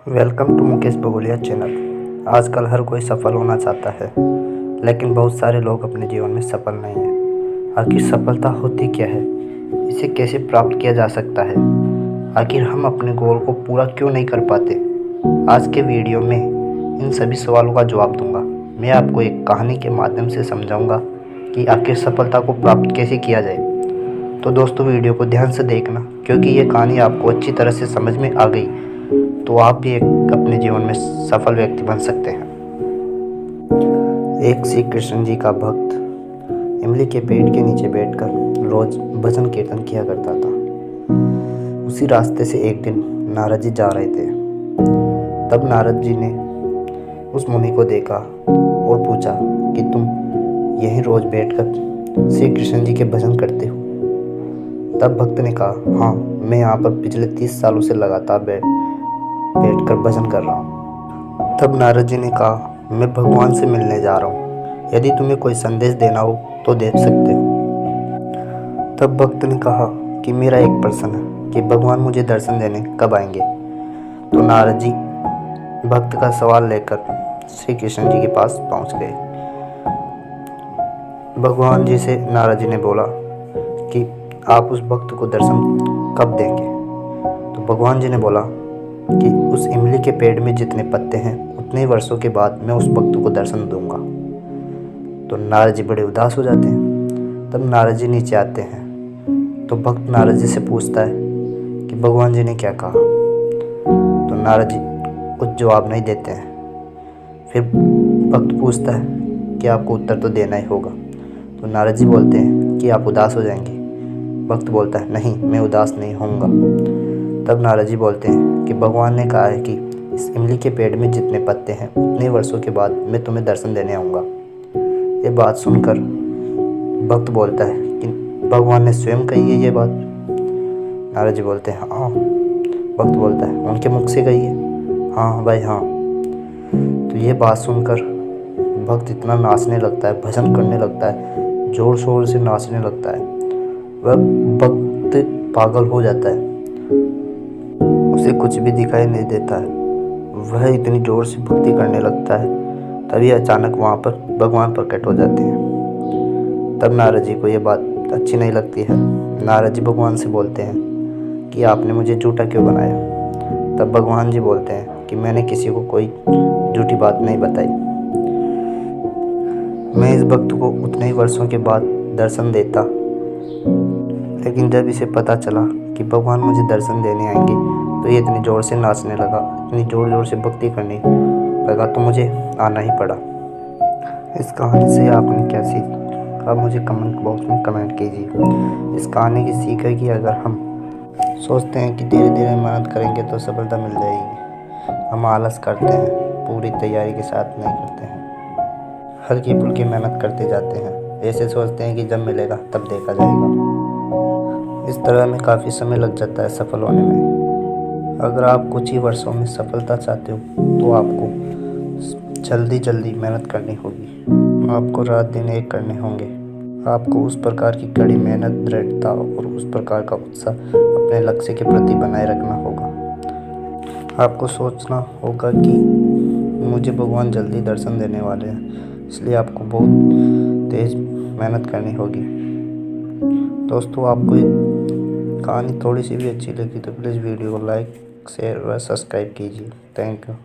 Welcome to Mukesh Bagoliya channel. आजकल हर कोई सफल होना चाहता है, लेकिन बहुत सारे लोग अपने जीवन में सफल नहीं हैं। आखिर सफलता होती क्या है, इसे कैसे प्राप्त किया जा सकता है, आखिर हम अपने गोल को पूरा क्यों नहीं कर पाते। आज के वीडियो में इन सभी सवालों का जवाब दूंगा। मैं आपको एक कहानी के माध्यम से समझाऊंगा कि आखिर सफलता को प्राप्त कैसे किया जाए। तो दोस्तों, वीडियो को ध्यान से देखना, क्योंकि ये कहानी आपको अच्छी तरह से समझ में आ गई तो आप भी अपने जीवन में सफल व्यक्ति बन सकते हैं। एक श्री कृष्ण जी का भक्त इमली के पेड़ के नीचे बैठकर रोज भजन कीर्तन किया करता था। उसी रास्ते से एक दिन नारद जी जा रहे थे। तब नारद जी ने उस मुनि को देखा और पूछा कि तुम यहीं रोज बैठकर श्री कृष्ण जी के भजन करते हो। तब भक्त ने कहा, हाँ, मैं यहाँ पर पिछले 30 सालों से लगातार बैठकर भजन कर रहा हूँ। तब नारद जी ने कहा, मैं भगवान से मिलने जा रहा हूँ, यदि तुम्हें कोई संदेश देना हो तो दे सकते हो। तब भक्त ने कहा कि मेरा एक प्रश्न है कि भगवान मुझे दर्शन देने कब आएंगे। तो नारद जी भक्त का सवाल लेकर श्री कृष्ण जी के पास पहुँच गए। भगवान जी से नारद जी ने बोला कि आप उस भक्त को दर्शन कब देंगे। तो भगवान जी ने बोला कि उस इमली के पेड़ में जितने पत्ते हैं उतने वर्षों के बाद मैं उस भक्त को दर्शन दूंगा। तो नारद जी बड़े उदास हो जाते हैं। तब नारद जी नीचे आते हैं तो भक्त नारद जी से पूछता है कि भगवान जी ने क्या कहा। तो नारद जी कुछ जवाब नहीं देते हैं। फिर भक्त पूछता है कि आपको उत्तर तो देना ही होगा। तो नारद जी बोलते हैं कि आप उदास हो जाएंगे। भक्त बोलता है, नहीं, मैं उदास नहीं होऊंगा। तब नारद जी बोलते हैं कि भगवान ने कहा है कि इस इमली के पेड़ में जितने पत्ते हैं उतने वर्षों के बाद मैं तुम्हें दर्शन देने आऊँगा। ये बात सुनकर भक्त बोलता है कि भगवान ने स्वयं कही है ये बात। नारद जी बोलते हैं, हाँ। भक्त बोलता है, उनके मुख से कही है। हाँ भाई, हाँ। तो ये बात सुनकर भक्त इतना नाचने लगता है, भजन करने लगता है, जोर शोर से नाचने लगता है। वह भक्त पागल हो जाता है, उसे कुछ भी दिखाई नहीं देता है। वह इतनी जोर से भक्ति करने लगता है। तभी अचानक वहाँ पर भगवान प्रकट हो जाते हैं। तब नारद जी को यह बात अच्छी नहीं लगती है। नारद जी भगवान से बोलते हैं कि आपने मुझे झूठा क्यों बनाया। तब भगवान जी बोलते हैं कि मैंने किसी को कोई झूठी बात नहीं बताई। मैं इस भक्त को उतने ही वर्षों के बाद दर्शन देता, लेकिन जब इसे पता चला कि भगवान मुझे दर्शन देने आएंगे तो ये इतनी ज़ोर से नाचने लगा, इतनी ज़ोर से भक्ति करने लगा, तो मुझे आना ही पड़ा। इस कहानी से आपने क्या सीख, आप मुझे कमेंट बॉक्स में कमेंट कीजिए। इस कहानी की सीख है कि अगर हम सोचते हैं कि धीरे धीरे मेहनत करेंगे तो सफलता मिल जाएगी, हम आलस करते हैं, पूरी तैयारी के साथ नहीं करते हैं, हल्की फुल्की मेहनत करते जाते हैं, ऐसे सोचते हैं कि जब मिलेगा तब देखा जाएगा। इस तरह में काफ़ी समय लग जाता है सफल होने में। अगर आप कुछ ही वर्षों में सफलता चाहते हो तो आपको जल्दी मेहनत करनी होगी। आपको रात दिन एक करने होंगे। आपको उस प्रकार की कड़ी मेहनत, दृढ़ता और उस प्रकार का उत्साह अपने लक्ष्य के प्रति बनाए रखना होगा। आपको सोचना होगा कि मुझे भगवान जल्दी दर्शन देने वाले हैं, इसलिए आपको बहुत तेज़ मेहनत करनी होगी। दोस्तों, आपको कहानी थोड़ी सी भी अच्छी लगी तो प्लीज़ वीडियो को लाइक, शेयर व सब्सक्राइब कीजिए। Thank you.